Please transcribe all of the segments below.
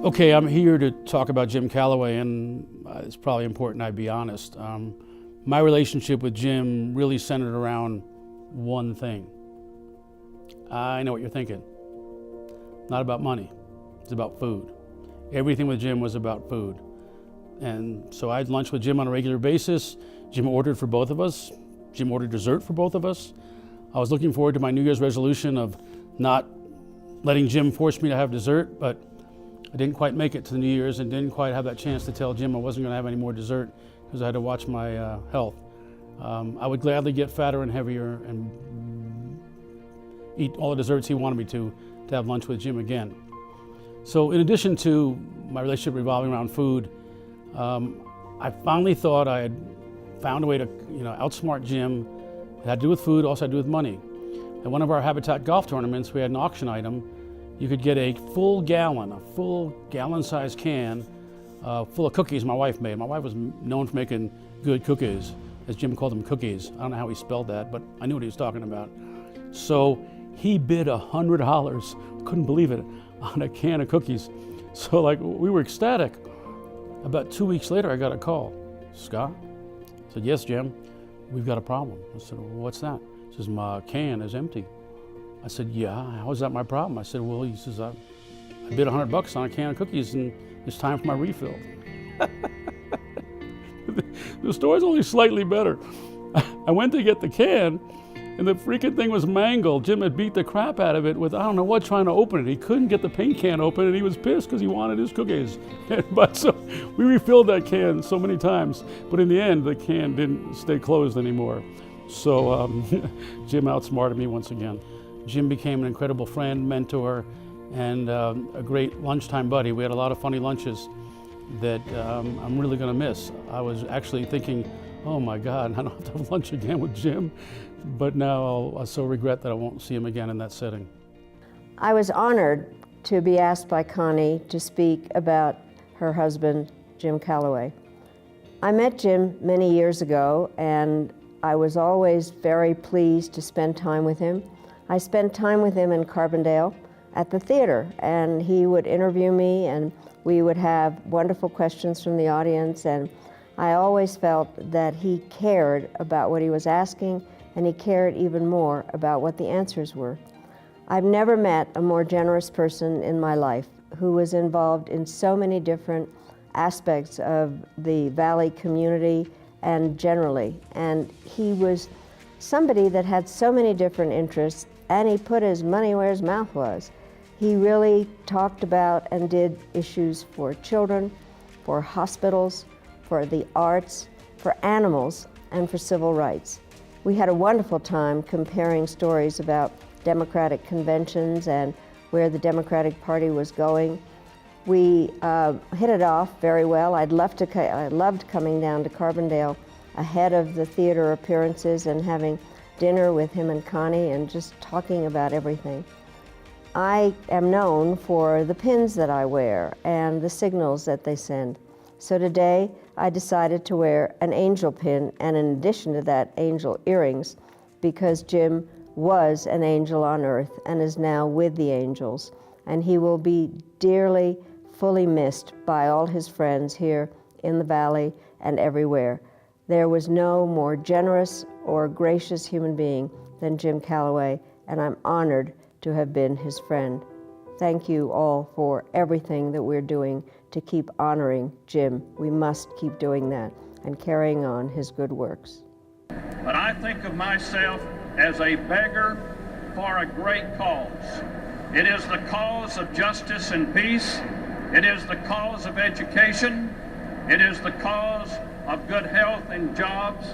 Okay, I'm here to talk about Jim Calaway, and it's probably important I be honest. My relationship with Jim really centered around one thing. I know what you're thinking. Not about money, it's about food. Everything with Jim was about food. And so I had lunch with Jim on a regular basis. Jim ordered for both of us. Jim ordered dessert for both of us. I was looking forward to my New Year's resolution of not letting Jim force me to have dessert, but I didn't quite make it to the New Year's and didn't quite have that chance to tell Jim I wasn't going to have any more dessert because I had to watch my health. I would gladly get fatter and heavier and eat all the desserts he wanted me to have lunch with Jim again. So in addition to my relationship revolving around food, I finally thought I had found a way to outsmart Jim. It had to do with food, also had to do with money. At one of our Habitat golf tournaments, we had an auction item. You could get a full gallon-sized can full of cookies my wife made. My wife was known for making good cookies, as Jim called them cookies. I don't know how he spelled that, but I knew what he was talking about. So he bid $100, couldn't believe it, on a can of cookies. So we were ecstatic. About 2 weeks later, I got a call. Scott? I said, yes, Jim, we've got a problem. I said, well, what's that? He says, my can is empty. I said, yeah, how is that my problem? I said, well, he says, I bid $100 on a can of cookies and it's time for my refill. The story's only slightly better. I went to get the can and the freaking thing was mangled. Jim had beat the crap out of it with, I don't know what, trying to open it. He couldn't get the paint can open and he was pissed because he wanted his cookies. But so we refilled that can so many times, but in the end, the can didn't stay closed anymore. So Jim outsmarted me once again. Jim became an incredible friend, mentor, and a great lunchtime buddy. We had a lot of funny lunches that I'm really going to miss. I was actually thinking, oh my God, I don't have to have lunch again with Jim. But now I so regret that I won't see him again in that setting. I was honored to be asked by Connie to speak about her husband, Jim Calaway. I met Jim many years ago, and I was always very pleased to spend time with him. I spent time with him in Carbondale at the theater, and he would interview me, and we would have wonderful questions from the audience, and I always felt that he cared about what he was asking, and he cared even more about what the answers were. I've never met a more generous person in my life who was involved in so many different aspects of the Valley community and generally. And he was somebody that had so many different interests, and he put his money where his mouth was. He really talked about and did issues for children, for hospitals, for the arts, for animals, and for civil rights. We had a wonderful time comparing stories about Democratic conventions and where the Democratic Party was going. We hit it off very well. I loved coming down to Carbondale ahead of the theater appearances and having dinner with him and Connie and just talking about everything. I am known for the pins that I wear and the signals that they send. So today I decided to wear an angel pin, and in addition to that, angel earrings, because Jim was an angel on earth and is now with the angels. And he will be dearly, fully missed by all his friends here in the Valley and everywhere. There was no more generous or gracious human being than Jim Calaway, and I'm honored to have been his friend. Thank you all for everything that we're doing to keep honoring Jim. We must keep doing that and carrying on his good works. But I think of myself as a beggar for a great cause. It is the cause of justice and peace. It is the cause of education. It is the cause of good health and jobs.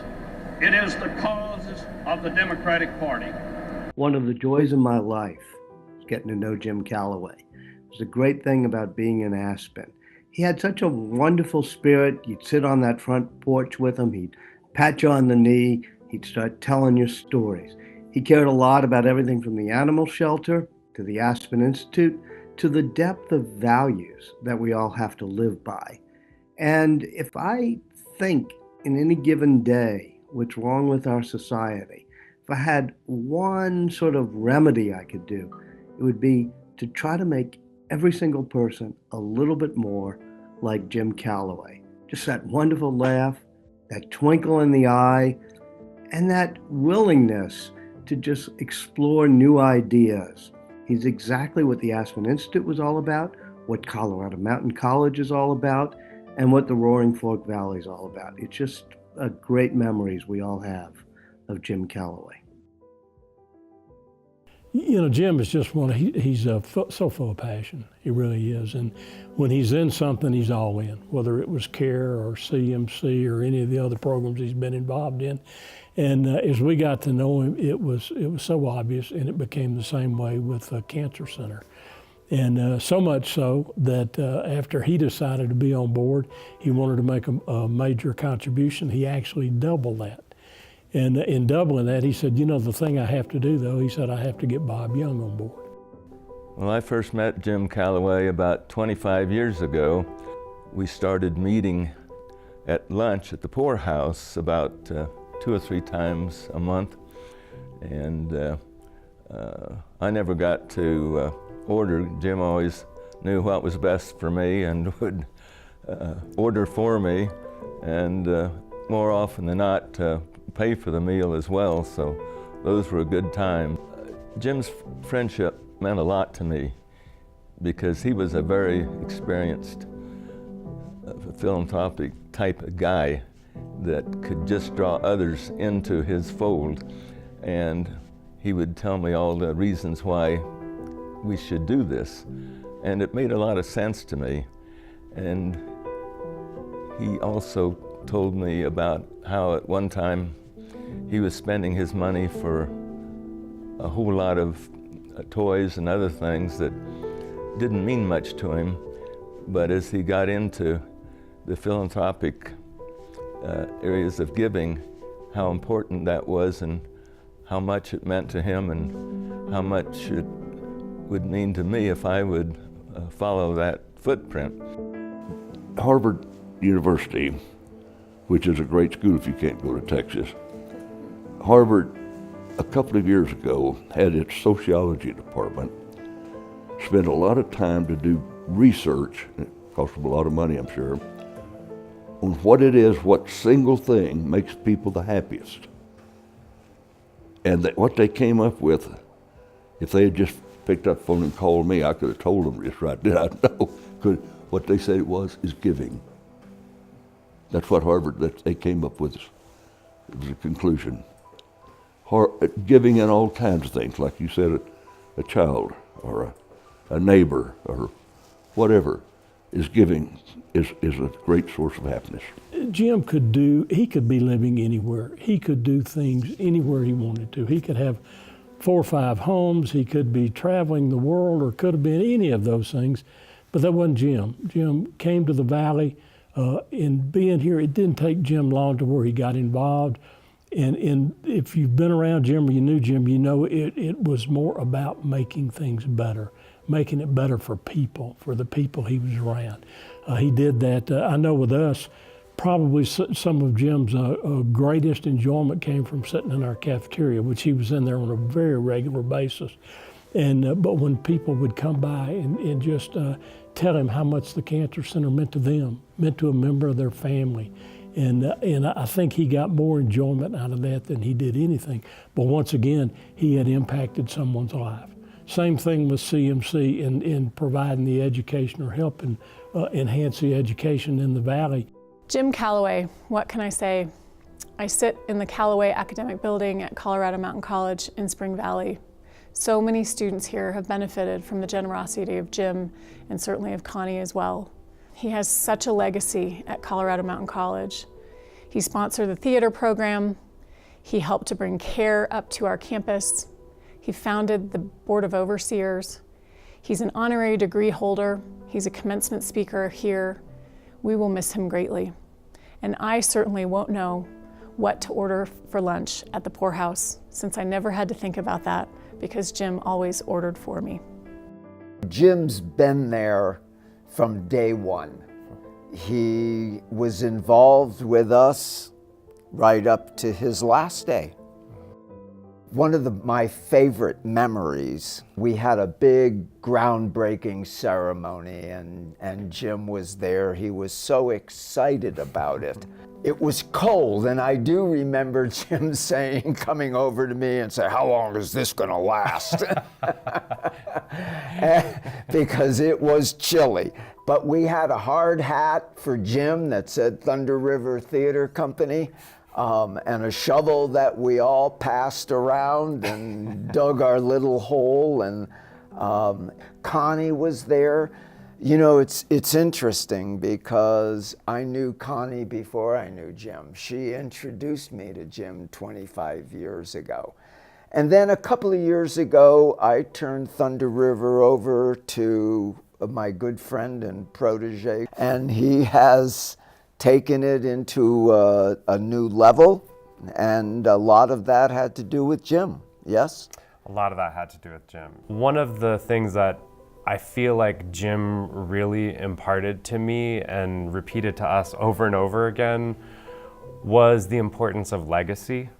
It is the cause of the Democratic Party. One of the joys of my life is getting to know Jim Calaway. It's a great thing about being in Aspen. He had such a wonderful spirit. You'd sit on that front porch with him. He'd pat you on the knee. He'd start telling you stories. He cared a lot about everything from the animal shelter to the Aspen Institute to the depth of values that we all have to live by. And if I think in any given day what's wrong with our society, if I had one sort of remedy I could do, it would be to try to make every single person a little bit more like Jim Calaway. Just that wonderful laugh, that twinkle in the eye, and that willingness to just explore new ideas. He's exactly what the Aspen Institute was all about, what Colorado Mountain College is all about, and what the Roaring Fork Valley is all about. It's just great memories we all have of Jim Calaway. You know, Jim is just he's so full of passion. He really is. And when he's in something, he's all in, whether it was CARE or CMC or any of the other programs he's been involved in. And as we got to know him, it was so obvious, and it became the same way with the Cancer Center. And so much so that after he decided to be on board, he wanted to make a major contribution. He actually doubled that. And in doubling that, he said, you know, the thing I have to do, though, he said, I have to get Bob Young on board. Well, I first met Jim Calaway about 25 years ago. We started meeting at lunch at the poorhouse about 2 or 3 times a month. And I never got to order. Jim always knew what was best for me and would order for me, and more often than not, pay for the meal as well, so those were a good time. Jim's friendship meant a lot to me because he was a very experienced philanthropic type of guy that could just draw others into his fold, and he would tell me all the reasons why we should do this, and it made a lot of sense to me. And he also told me about how at one time he was spending his money for a whole lot of toys and other things that didn't mean much to him, but as he got into the philanthropic areas of giving, how important that was and how much it meant to him and how much it would mean to me if I would follow that footprint. Harvard University, which is a great school if you can't go to Texas. Harvard, a couple of years ago, had its sociology department spent a lot of time to do research, it cost them a lot of money, I'm sure, on what it is, what single thing makes people the happiest. And what they came up with, if they had just picked up the phone and called me, I could have told them just right then. I know, because what they said it was is giving. That's what Harvard, they came up with. It was a conclusion. Giving in all kinds of things, like you said, a child or a neighbor or whatever is giving is a great source of happiness. Jim he could be living anywhere. He could do things anywhere he wanted to. He could have 4 or 5 homes. He could be traveling the world, or could have been any of those things, but that wasn't Jim. Jim came to the Valley. In being here, it didn't take Jim long to where he got involved. And if you've been around Jim or you knew Jim, you know it was more about making things better, making it better for people, for the people he was around. He did that. I know with us, probably some of Jim's greatest enjoyment came from sitting in our cafeteria, which he was in there on a very regular basis. And but when people would come by and just tell him how much the Cancer Center meant to them, meant to a member of their family. And I think he got more enjoyment out of that than he did anything. But once again, he had impacted someone's life. Same thing with CMC in providing the education or helping enhance the education in the Valley. Jim Calaway, what can I say? I sit in the Calaway Academic Building at Colorado Mountain College in Spring Valley. So many students here have benefited from the generosity of Jim and certainly of Connie as well. He has such a legacy at Colorado Mountain College. He sponsored the theater program. He helped to bring CARE up to our campus. He founded the Board of Overseers. He's an honorary degree holder. He's a commencement speaker here. We will miss him greatly. And I certainly won't know what to order for lunch at the poorhouse, since I never had to think about that because Jim always ordered for me. Jim's been there from day one. He was involved with us right up to his last day. One of my favorite memories, we had a big groundbreaking ceremony and Jim was there. He was so excited about it. It was cold, and I do remember Jim coming over to me and saying, "How long is this gonna last?" Because it was chilly. But we had a hard hat for Jim that said Thunder River Theater Company. And a shovel that we all passed around and dug our little hole, and Connie was there. You know, it's interesting because I knew Connie before I knew Jim. She introduced me to Jim 25 years ago. And then a couple of years ago, I turned Thunder River over to my good friend and protege, and he has taken it into a new level, and a lot of that had to do with Jim, yes? A lot of that had to do with Jim. One of the things that I feel like Jim really imparted to me and repeated to us over and over again was the importance of legacy.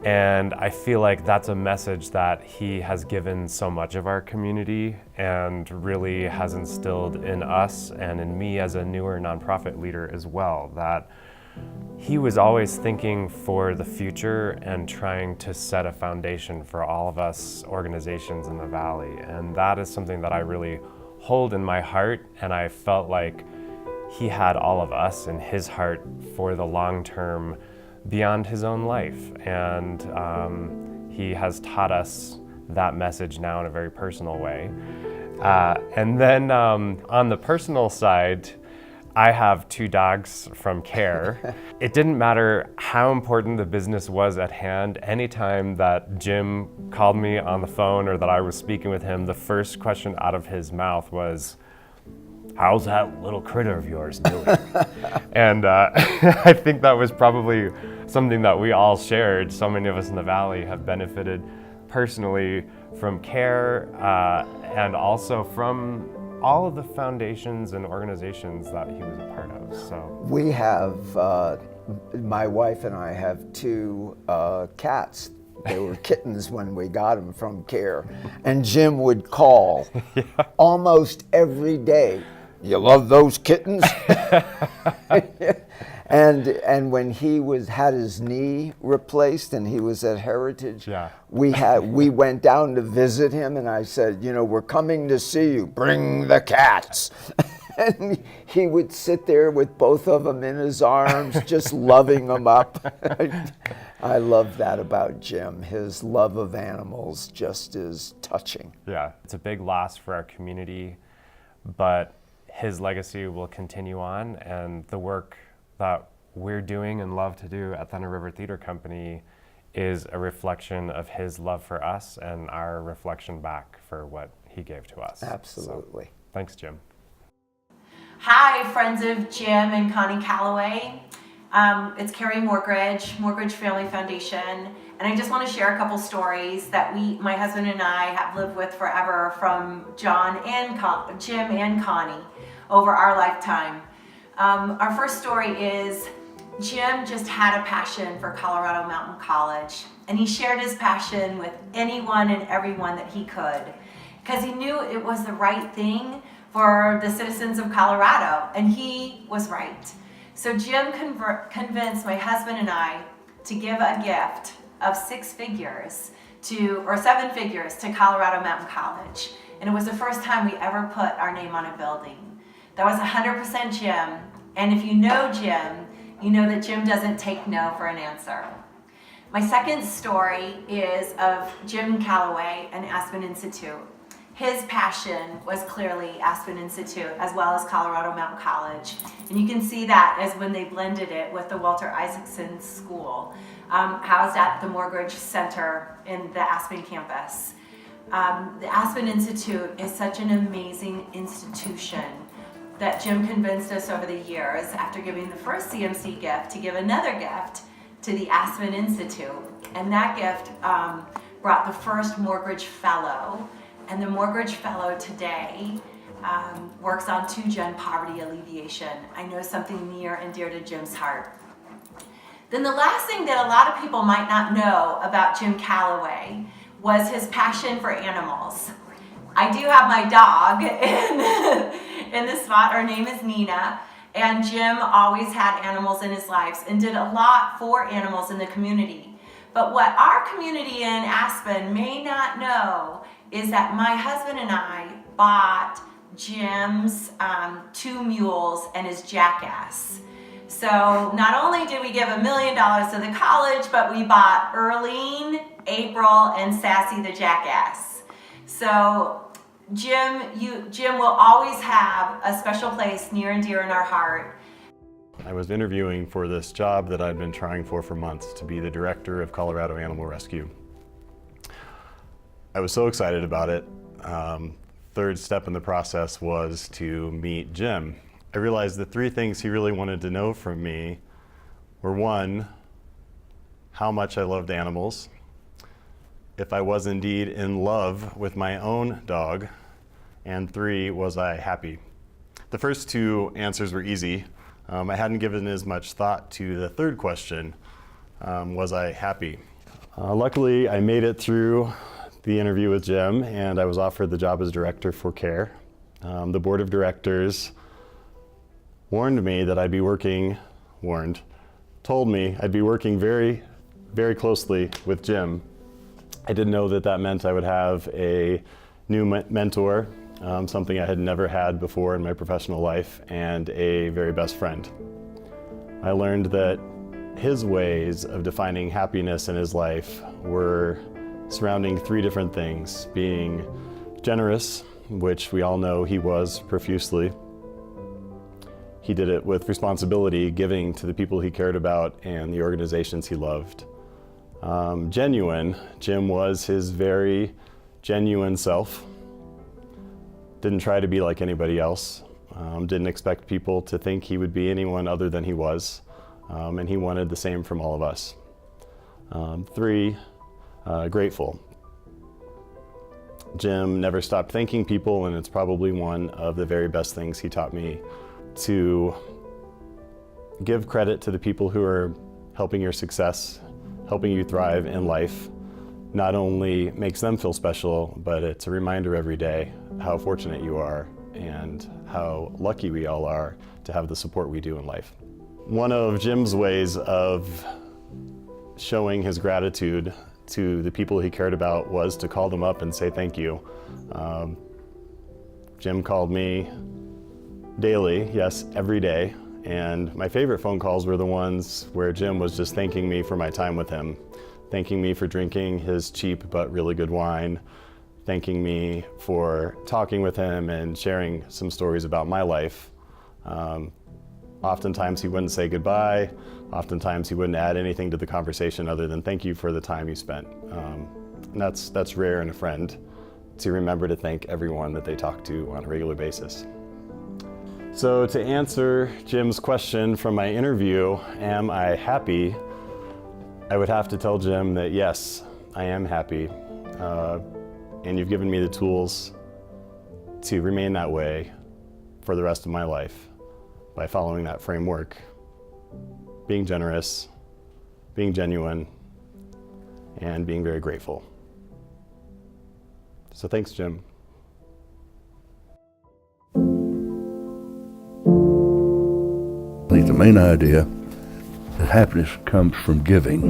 And I feel like that's a message that he has given so much of our community and really has instilled in us and in me as a newer nonprofit leader as well, that he was always thinking for the future and trying to set a foundation for all of us organizations in the Valley. And that is something that I really hold in my heart, and I felt like he had all of us in his heart for the long term beyond his own life. And he has taught us that message now in a very personal way. And then on the personal side, I have 2 dogs from CARE. It didn't matter how important the business was at hand. Anytime that Jim called me on the phone or that I was speaking with him, the first question out of his mouth was, "How's that little critter of yours doing?" And I think that was probably something that we all shared. So many of us in the Valley have benefited personally from CARE and also from all of the foundations and organizations that he was a part of. So we have, my wife and I have 2 cats. They were kittens when we got them from CARE. And Jim would call almost every day. "You love those kittens?" And when he had his knee replaced and he was at Heritage, we went down to visit him, and I said, "You know, we're coming to see you. Bring the cats." And he would sit there with both of them in his arms, just loving them up. I love that about Jim. His love of animals just is touching. Yeah, it's a big loss for our community, but his legacy will continue on, and the work that we're doing and love to do at Thunder River Theater Company is a reflection of his love for us and our reflection back for what he gave to us. Absolutely. So, thanks, Jim. Hi, friends of Jim and Connie Calaway. It's Carrie Mortgage Family Foundation, and I just want to share a couple stories that my husband and I have lived with forever from Jim and Connie over our lifetime. Our first story is Jim just had a passion for Colorado Mountain College, and he shared his passion with anyone and everyone that he could, because he knew it was the right thing for the citizens of Colorado, and he was right. So Jim convinced my husband and I to give a gift of 7 figures to Colorado Mountain College, and it was the first time we ever put our name on a building. That was 100% Jim, and if you know Jim, you know that Jim doesn't take no for an answer. My second story is of Jim Calaway and Aspen Institute. His passion was clearly Aspen Institute as well as Colorado Mountain College, and you can see that as when they blended it with the Walter Isaacson School, housed at the Mortgage Center in the Aspen campus. The Aspen Institute is such an amazing institution that Jim convinced us over the years, after giving the first CMC gift, to give another gift to the Aspen Institute. And that gift brought the first Mortgage Fellow. And the Mortgage Fellow today works on 2-gen poverty alleviation. I know something near and dear to Jim's heart. Then the last thing that a lot of people might not know about Jim Calaway was his passion for animals. I do have my dog in this spot. Her name is Nina. And Jim always had animals in his life and did a lot for animals in the community. But what our community in Aspen may not know is that my husband and I bought Jim's 2 mules and his jackass. So not only did we give $1 million to the college, but we bought Earlene, April, and Sassy the jackass. So Jim will always have a special place near and dear in our heart. I was interviewing for this job that I'd been trying for months, to be the director of Colorado Animal Rescue. I was so excited about it. Third step in the process was to meet Jim. I realized the 3 things he really wanted to know from me were: 1, how much I loved animals, if I was indeed in love with my own dog, and 3, was I happy? The first 2 answers were easy. I hadn't given as much thought to the third question, was I happy? Luckily, I made it through the interview with Jim, and I was offered the job as director for care. The board of directors told me I'd be working very, very closely with Jim. I didn't know that meant I would have a new mentor, something I had never had before in my professional life, and a very best friend. I learned that his ways of defining happiness in his life were surrounding 3 different things: being generous, which we all know he was profusely. He did it with responsibility, giving to the people he cared about and the organizations he loved. Genuine. Jim was his very genuine self. Didn't try to be like anybody else. Didn't expect people to think he would be anyone other than he was. And he wanted the same from all of us. 3, grateful. Jim never stopped thanking people, and it's probably one of the very best things he taught me: to give credit to the people who are helping your success, helping you thrive in life. Not only makes them feel special, but it's a reminder every day how fortunate you are and how lucky we all are to have the support we do in life. One of Jim's ways of showing his gratitude to the people he cared about was to call them up and say thank you. Jim called me daily, yes, every day, and my favorite phone calls were the ones where Jim was just thanking me for my time with him, thanking me for drinking his cheap but really good wine, thanking me for talking with him and sharing some stories about my life. Oftentimes he wouldn't say goodbye. Oftentimes he wouldn't add anything to the conversation other than thank you for the time you spent. And that's rare in a friend, to remember to thank everyone that they talk to on a regular basis. So to answer Jim's question from my interview, am I happy? I would have to tell Jim that yes, I am happy. And you've given me the tools to remain that way for the rest of my life by following that framework: being generous, being genuine, and being very grateful. So thanks, Jim. I think the main idea that happiness comes from giving.